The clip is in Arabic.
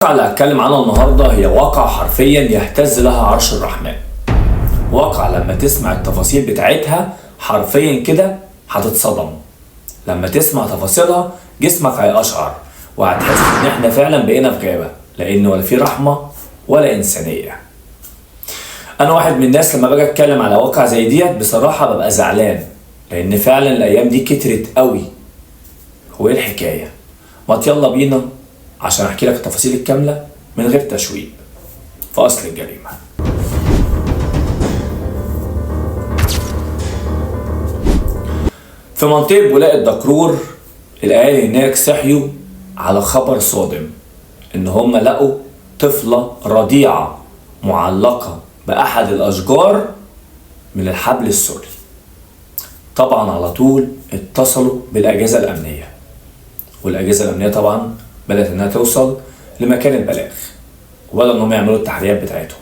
الواقعة اللي هتكلم عنها النهاردة هي واقعة حرفيا يهتز لها عرش الرحمن. واقعة لما تسمع التفاصيل بتاعتها حرفيا كده هتتصدم. لما تسمع تفاصيلها جسمك هيقشعر وهتحس ان احنا فعلا بقينا في غابة، لان ولا في رحمة ولا انسانية. انا واحد من الناس لما باجي اتكلم على واقعة زي ديت بصراحة ببقى زعلان، لان فعلا الايام دي كترت قوي. هو ايه الحكاية؟ ما يلا بينا عشان احكي لك التفاصيل الكاملة من غير تشويق في اصل الجريمة. في منطقة بولاق الدكرور الاهالي هناك صحيوا على خبر صادم ان هم لقوا طفلة رضيعة معلقة باحد الاشجار من الحبل السري. طبعا على طول اتصلوا بالاجهزة الامنية، والاجهزة الامنية طبعا بدأت انها توصل لمكان البلاغ وبدأوا انهم يعملوا التحريات بتاعتهم.